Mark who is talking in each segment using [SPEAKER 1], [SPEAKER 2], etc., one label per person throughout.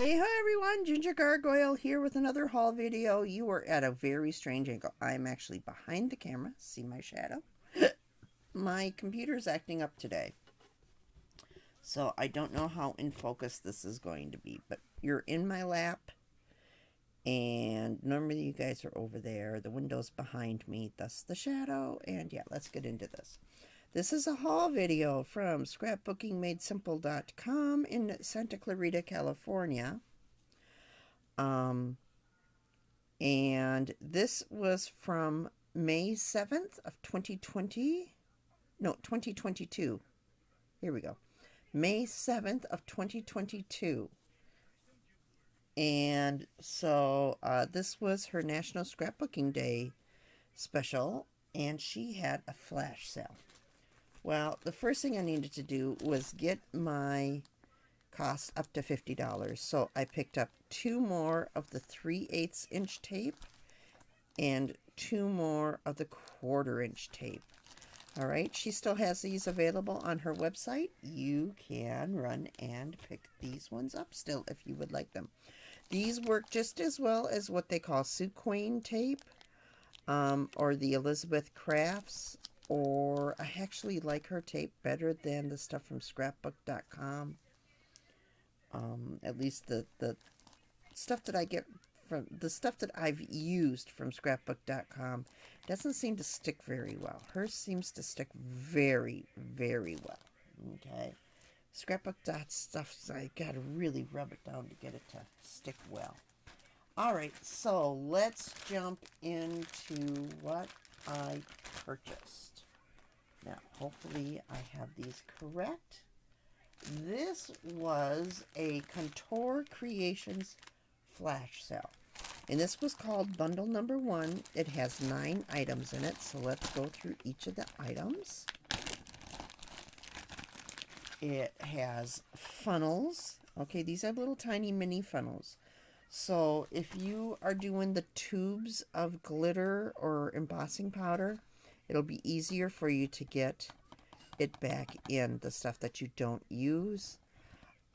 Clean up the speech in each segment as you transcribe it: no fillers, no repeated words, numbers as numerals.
[SPEAKER 1] Hey, hi everyone, Ginger Gargoyle here with another haul video. You are at a very strange angle. I'm actually behind the camera. See my shadow? My computer's acting up today. So I don't know how in focus this is going to be, but you're in my lap. And normally you guys are over there. The window's behind me, thus the shadow. And yeah, let's get into this. This is a haul video from scrapbookingmadesimple.com in Santa Clarita, California. And this was from May 7th of 2020. No, 2022. Here we go. May 7th of 2022. And so this was her National Scrapbooking Day special, and she had a flash sale. Well, the first thing I needed to do was get my cost up to $50. So I picked up 2 more of the 3/8 inch tape and 2 more of the 1/4 inch tape. All right, she still has these available on her website. You can run and pick these ones up still if you would like them. These work just as well as what they call Suquane tape or the Elizabeth Crafts, or I actually like her tape better than the stuff from scrapbook.com. At least the stuff that I get from the stuff that I've used from scrapbook.com doesn't seem to stick very well. Hers seems to stick very, very well. Okay. Scrapbook stuff, I gotta really rub it down to get it to stick well. Alright, so let's jump into what I purchased. Now, hopefully I have these correct. This was a Contour Creations flash sale. And this was called bundle number 1. It has 9 items in it. So let's go through each of the items. It has funnels. Okay, these are little tiny mini funnels. So if you are doing the tubes of glitter or embossing powder, it'll be easier for you to get it back in the stuff that you don't use.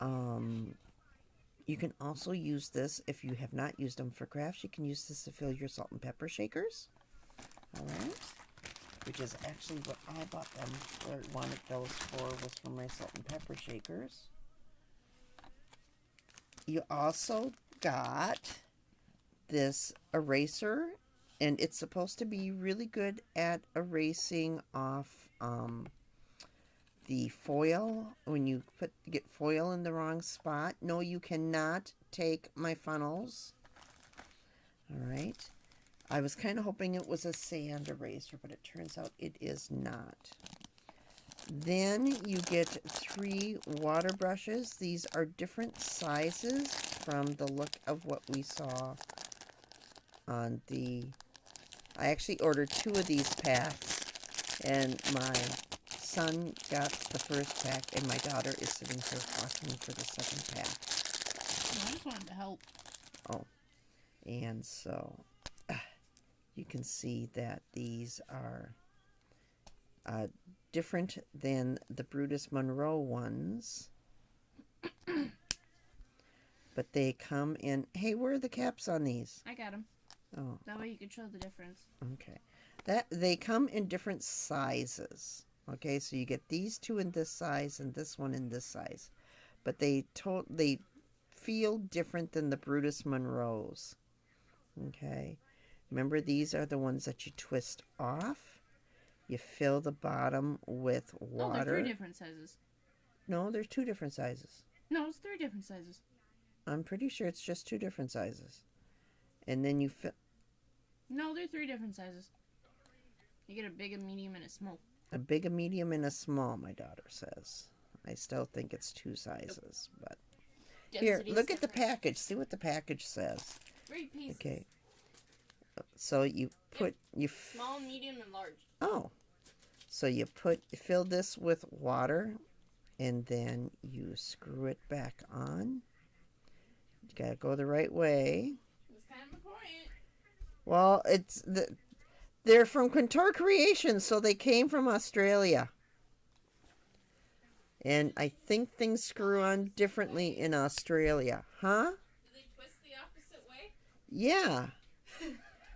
[SPEAKER 1] You can also use this if you have not used them for crafts. You can use this to fill your salt and pepper shakers. Alright, which is actually what I bought them or wanted those for, was for my salt and pepper shakers. You also got this eraser, and it's supposed to be really good at erasing off the foil when you get foil in the wrong spot. No, you cannot take my funnels. All right. I was kind of hoping it was a sand eraser, but it turns out it is not. Then you get 3 water brushes. These are different sizes from the look of what we saw on the... I actually ordered 2 of these packs, and my son got the first pack, and my daughter is sitting here asking for the second pack.
[SPEAKER 2] I just wanted to help.
[SPEAKER 1] Oh, and so you can see that these are different than the Brutus Monroe ones, but they come in... Hey, where are the caps on these?
[SPEAKER 2] I got them.
[SPEAKER 1] Oh,
[SPEAKER 2] that way you can show the difference.
[SPEAKER 1] Okay, they come in different sizes. Okay, so you get these 2 in this size and this one in this size, but they feel different than the Brutus Monroes. Okay, remember, these are the ones that you twist off. You fill the bottom with water.
[SPEAKER 2] No, they're 3 different sizes.
[SPEAKER 1] No, there's 2 different sizes.
[SPEAKER 2] No, it's 3 different sizes.
[SPEAKER 1] I'm pretty sure it's just 2 different sizes. And then you fill...
[SPEAKER 2] No, they're 3 different sizes. You get a big, a medium, and a small.
[SPEAKER 1] A big, a medium, and a small, my daughter says. I still think it's 2 sizes, but... Here, look at the package. See what the package says.
[SPEAKER 2] 3 pieces.
[SPEAKER 1] Okay. So you put...
[SPEAKER 2] Small, medium, and large.
[SPEAKER 1] Oh. So you fill this with water, and then you screw it back on. You gotta go the right way.
[SPEAKER 2] That's kind of the point.
[SPEAKER 1] Well, they're from Contour Creations, so they came from Australia. And I think things screw on differently in Australia. Huh? Yeah.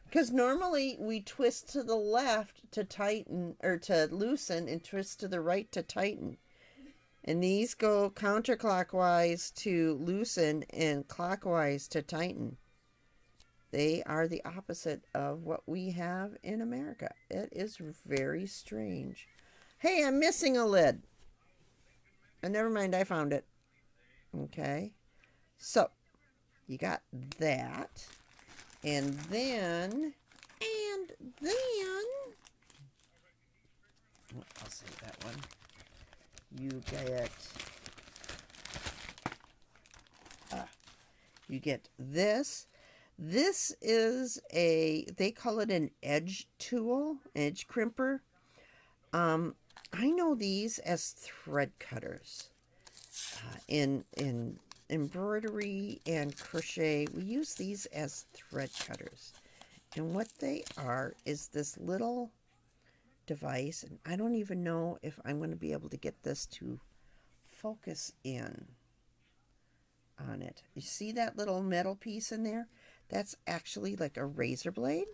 [SPEAKER 1] Because normally we twist to the left to tighten or to loosen and twist to the right to tighten. And these go counterclockwise to loosen and clockwise to tighten. They are the opposite of what we have in America. It is very strange. Hey, I'm missing a lid. And never mind, I found it. Okay. So, you got that. And then, I'll say that one. You get this. This is they call it an edge tool, edge crimper. I know these as thread cutters. In embroidery and crochet, we use these as thread cutters. And what they are is this little device, and I don't even know if I'm going to be able to get this to focus in on it. You see that little metal piece in there? That's actually like a razor blade.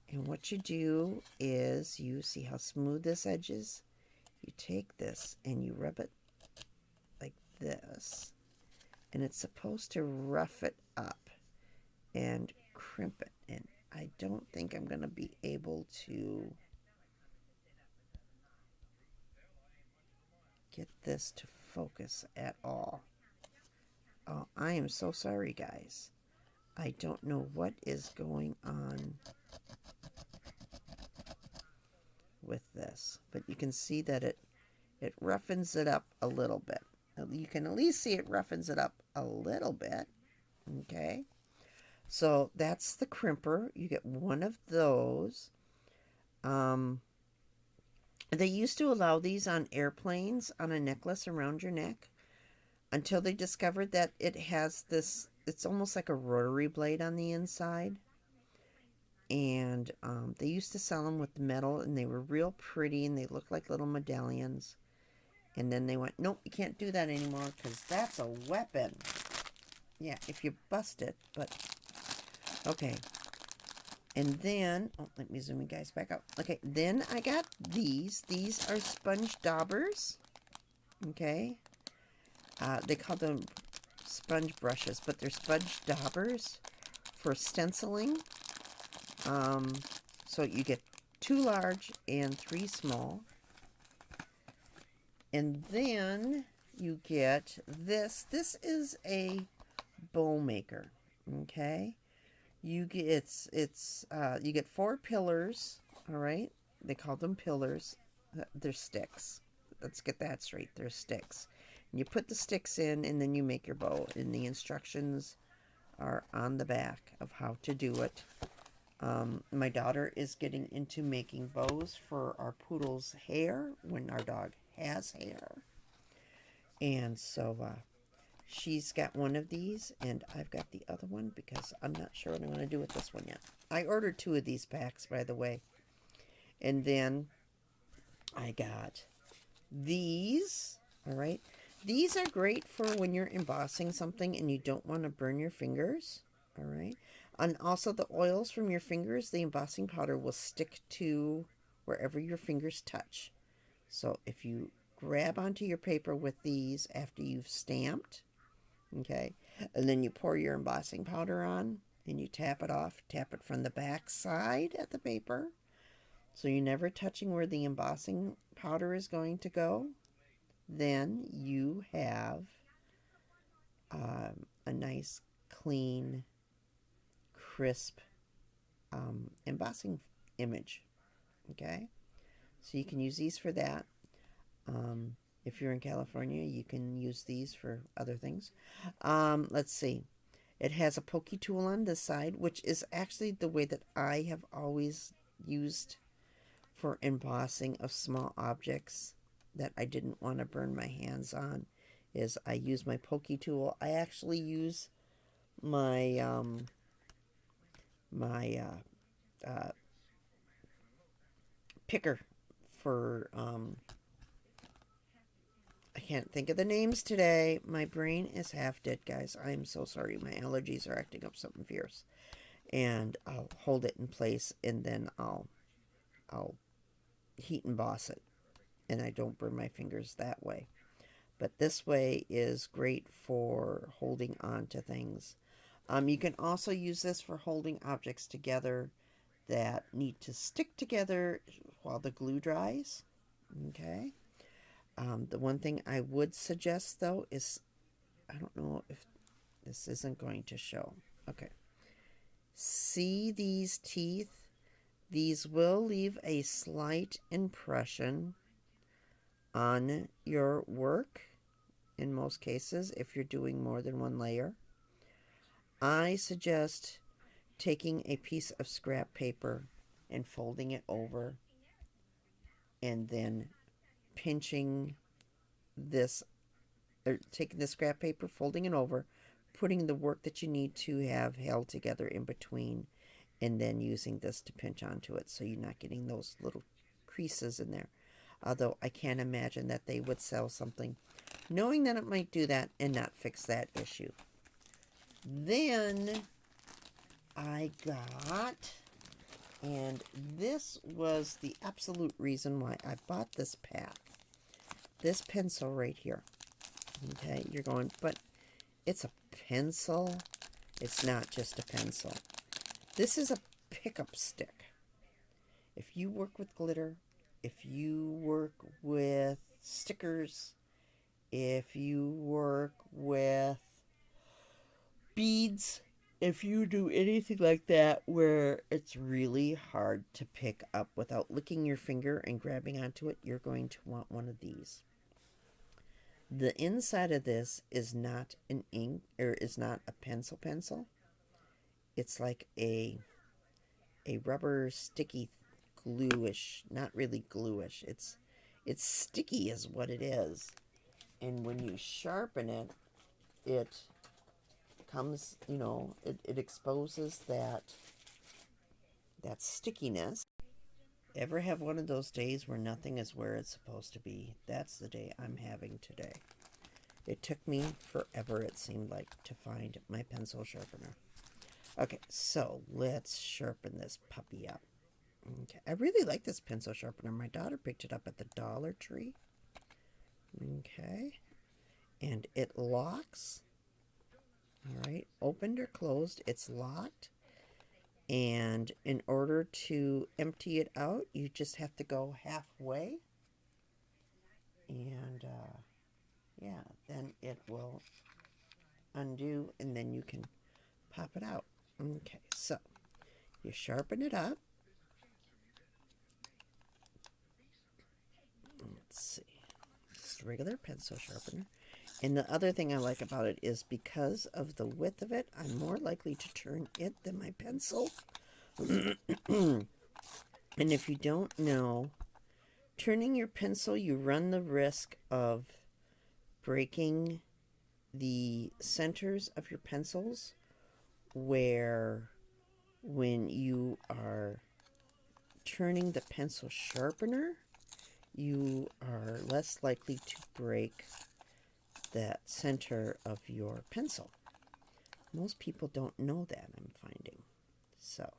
[SPEAKER 1] And what you do is, you see how smooth this edge is? You take this and you rub it like this. And it's supposed to rough it up and crimp it. And I don't think I'm going to be able to get this to focus at all. Oh, I am so sorry, guys. I don't know what is going on with this, but you can see that it roughens it up a little bit. You can at least see it roughens it up a little bit. Okay, so that's the crimper. You get one of those. They used to allow these on airplanes on a necklace around your neck until they discovered that it has this, it's almost like a rotary blade on the inside. And they used to sell them with metal, and they were real pretty, and they looked like little medallions. And then they went, nope, you can't do that anymore because that's a weapon. Yeah, if you bust it, but okay. And then, oh, let me zoom you guys back up. Okay, then I got these. These are sponge daubers. Okay. They call them sponge brushes, but they're sponge daubers for stenciling. So you get 2 large and 3 small. And then you get this. This is a bow maker. Okay. You get you get 4 pillars. All right. They call them pillars. They're sticks. Let's get that straight. They're sticks. And you put the sticks in, and then you make your bow. And the instructions are on the back of how to do it. My daughter is getting into making bows for our poodle's hair when our dog has hair. And so she's got one of these, and I've got the other one because I'm not sure what I'm going to do with this one yet. I ordered 2 of these packs, by the way. And then I got these. All right. These are great for when you're embossing something and you don't want to burn your fingers. All right. And also the oils from your fingers, the embossing powder will stick to wherever your fingers touch. So if you grab onto your paper with these after you've stamped, okay, and then you pour your embossing powder on and you tap it off, tap it from the back side at the paper, so you're never touching where the embossing powder is going to go, then you have a nice, clean, crisp embossing image. Okay, so you can use these for that. If you're in California, you can use these for other things. Let's see. It has a pokey tool on this side, which is actually the way that I have always used for embossing of small objects that I didn't want to burn my hands on, is I use my pokey tool. I actually use my picker for I can't think of the names today. My brain is half dead, guys. I'm so sorry. My allergies are acting up something fierce. And I'll hold it in place, and then I'll heat emboss it. And I don't burn my fingers that way. But this way is great for holding on to things. You can also use this for holding objects together that need to stick together while the glue dries. Okay. The one thing I would suggest, though, is, I don't know if this isn't going to show. Okay. See these teeth? These will leave a slight impression on your work in most cases if you're doing more than one layer. I suggest taking a piece of scrap paper and folding it over and then pinching this, or taking the scrap paper, folding it over, putting the work that you need to have held together in between, and then using this to pinch onto it so you're not getting those little creases in there. Although I can't imagine that they would sell something knowing that it might do that and not fix that issue. Then I got, and this was the absolute reason why I bought this pack, this pencil right here. Okay, you're going, but it's a pencil. It's not just a pencil. This is a pickup stick. If you work with glitter, if you work with stickers, if you work with beads, if you do anything like that where it's really hard to pick up without licking your finger and grabbing onto it, you're going to want one of these. The inside of this is not an ink, or is not a pencil. It's like a rubber sticky gluish, not really gluish. It's sticky is what it is. And when you sharpen it, it comes, it exposes that stickiness. Ever have one of those days where nothing is where it's supposed to be? That's the day I'm having today. It took me forever, it seemed like, to find my pencil sharpener. Okay, so let's sharpen this puppy up. Okay, I really like this pencil sharpener. My daughter picked it up at the Dollar Tree. Okay, and it locks. All right, opened or closed, it's locked. And in order to empty it out, you just have to go halfway. And yeah, then it will undo, and then you can pop it out. Okay, so you sharpen it up. Let's see. Just a regular pencil sharpener. And the other thing I like about it is because of the width of it, I'm more likely to turn it than my pencil. And if you don't know, turning your pencil, you run the risk of breaking the centers of your pencils, where when you are turning the pencil sharpener, you are less likely to break that center of your pencil. Most people don't know that, I'm finding. So,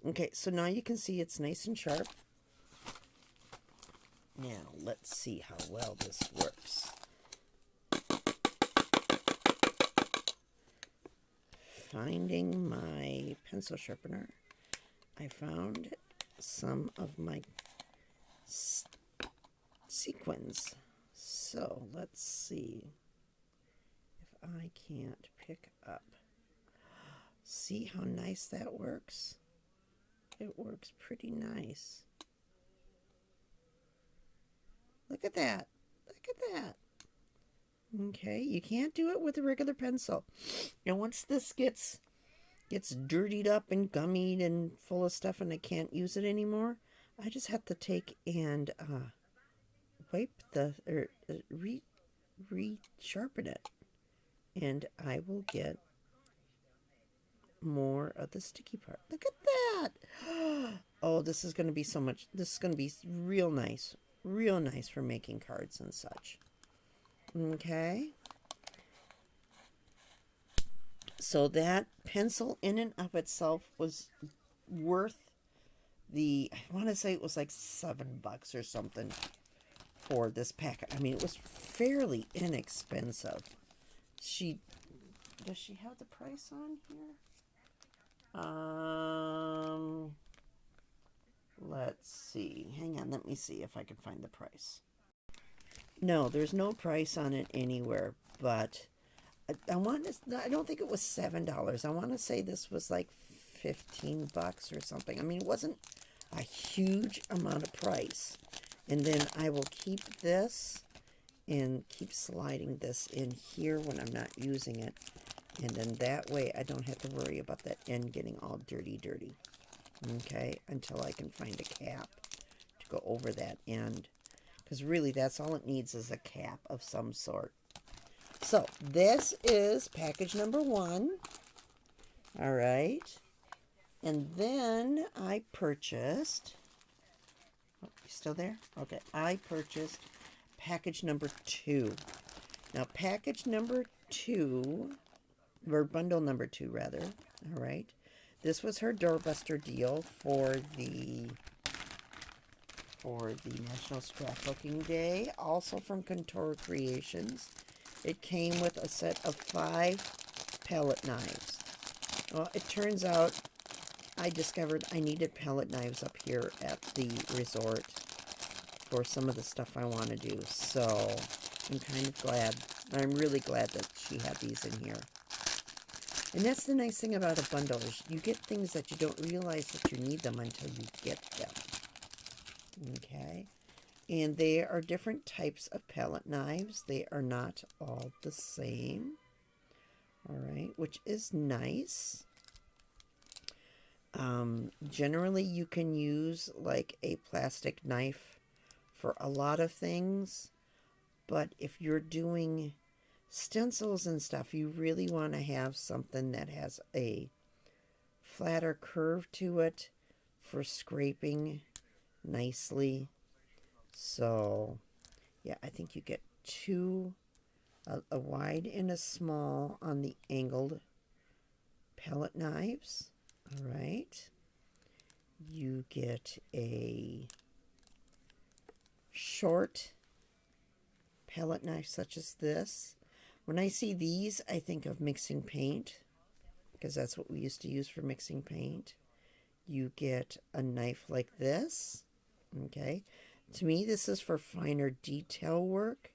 [SPEAKER 1] okay, so now you can see it's nice and sharp. Now, let's see how well this works. Finding my pencil sharpener, I found some of my sequins. So let's see if I can't pick up. See how nice that works? It works pretty nice. Look at that. Look at that. Okay, you can't do it with a regular pencil. And once this gets dirtied up and gummied and full of stuff and I can't use it anymore, I just have to take and wipe the, or re-sharpen it. And I will get more of the sticky part. Look at that. Oh, this is going to be so much. This is going to be real nice for making cards and such. Okay. So that pencil in and of itself was worth I want to say it was like $7 or something for this packet. I mean, it was fairly inexpensive. Does she have the price on here? Let's see. Hang on, let me see if I can find the price. No, there's no price on it anywhere, but I don't think it was $7. I want to say this was like $15 or something. I mean, it wasn't a huge amount of price. And then I will keep this and keep sliding this in here when I'm not using it. And then that way I don't have to worry about that end getting all dirty. Okay, until I can find a cap to go over that end. Because really that's all it needs is a cap of some sort. So this is package number 1. All right. And then I purchased, oh, you still there? Okay, I purchased package number 2. Now package number 2, or bundle number 2 rather, all right. This was her doorbuster deal for the National Scrapbooking Day, also from Contour Creations. It came with a set of 5 palette knives. Well, it turns out I discovered I needed palette knives up here at the resort for some of the stuff I want to do. So I'm kind of glad. I'm really glad that she had these in here. And that's the nice thing about a bundle is you get things that you don't realize that you need them until you get them. Okay. And they are different types of palette knives. They are not all the same. All right, which is nice. Generally, you can use like a plastic knife for a lot of things. But if you're doing stencils and stuff, you really want to have something that has a flatter curve to it for scraping nicely. So, yeah, I think you get 2, a wide and a small on the angled palette knives. All right. You get a short palette knife such as this. When I see these, I think of mixing paint, because that's what we used to use for mixing paint. You get a knife like this. Okay. To me, this is for finer detail work,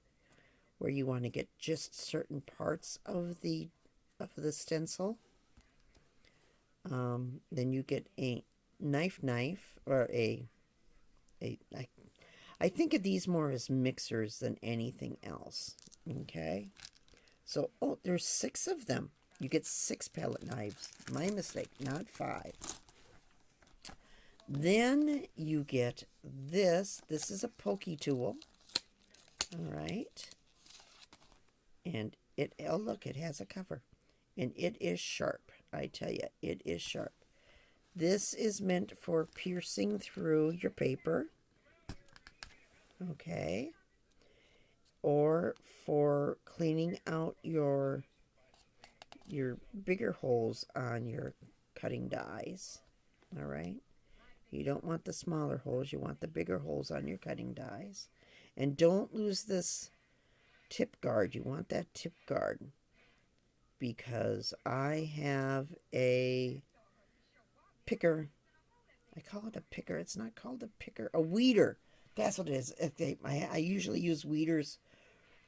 [SPEAKER 1] where you want to get just certain parts of the stencil. Then you get a knife, or I think of these more as mixers than anything else. Okay. So, oh, there's 6 of them. You get 6 palette knives. My mistake, not 5. Then you get this. This is a pokey tool. All right. And oh, look, it has a cover. And it is sharp. I tell you, it is sharp. This is meant for piercing through your paper. Okay. Or for cleaning out your bigger holes on your cutting dies. All right. You don't want the smaller holes. You want the bigger holes on your cutting dies. And don't lose this tip guard. You want that tip guard. Because I have a picker. I call it a picker. It's not called a picker. A weeder. That's what it is. I usually use weeders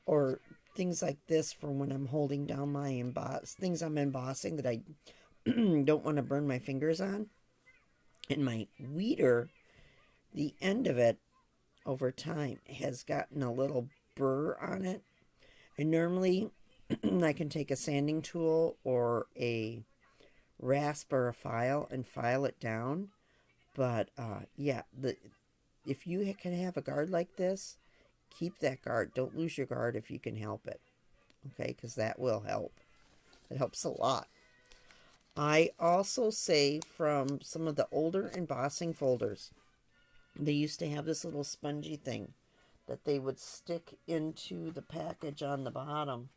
[SPEAKER 1] or things like this for when I'm holding down my things I'm embossing that I don't want to burn my fingers on. And my weeder, the end of it, over time, has gotten a little burr on it. And normally, I can take a sanding tool or a rasp or a file and file it down. But, yeah, if you can have a guard like this, keep that guard. Don't lose your guard if you can help it. Okay, because that will help. It helps a lot. I also save from some of the older embossing folders. They used to have this little spongy thing that they would stick into the package on the bottom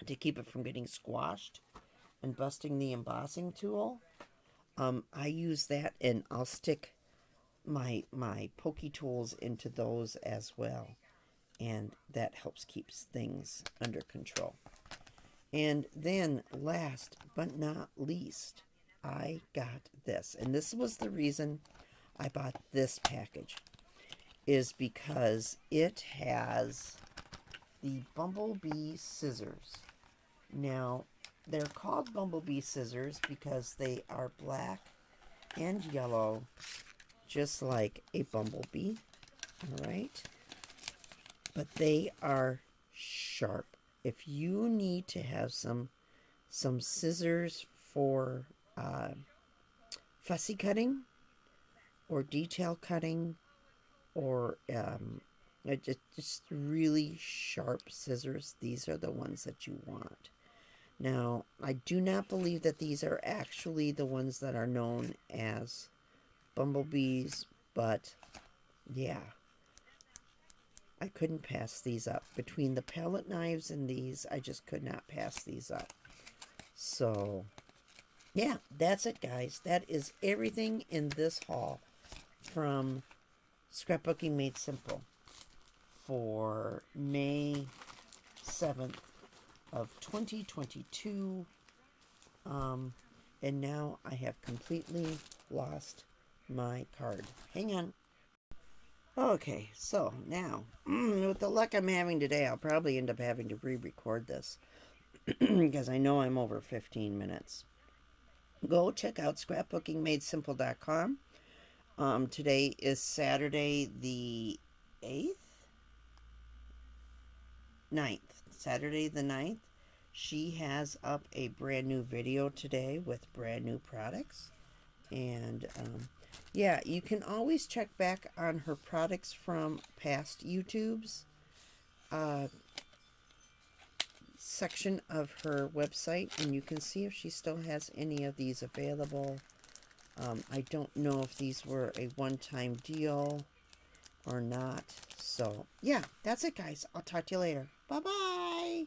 [SPEAKER 1] to keep it from getting squashed and busting the embossing tool. I use that, and I'll stick my pokey tools into those as well, and that helps keep things under control. And then last but not least, I got this, and this was the reason I bought this package, is because it has the Bumblebee scissors. Now, they're called Bumblebee scissors because they are black and yellow, just like a bumblebee, all right? But they are sharp. If you need to have some scissors for fussy cutting or detail cutting, or just really sharp scissors, these are the ones that you want. Now, I do not believe that these are actually the ones that are known as bumblebees, but yeah, I couldn't pass these up. Between the palette knives and these, I just could not pass these up. So, yeah, that's it, guys. That is everything in this haul from Scrapbooking Made Simple for May 7th of 2022. And now I have completely lost my card. Hang on. Okay, so now, with the luck I'm having today, I'll probably end up having to re-record this because I know I'm over 15 minutes. Go check out scrapbookingmadesimple.com. Today is Saturday the 8th? 9th. Saturday the 9th. She has up a brand new video today with brand new products. And yeah, you can always check back on her products from past YouTubes section of her website, and you can see if she still has any of these available. I don't know if these were a one-time deal or not. So yeah, that's it, guys. I'll talk to you later. Bye-bye.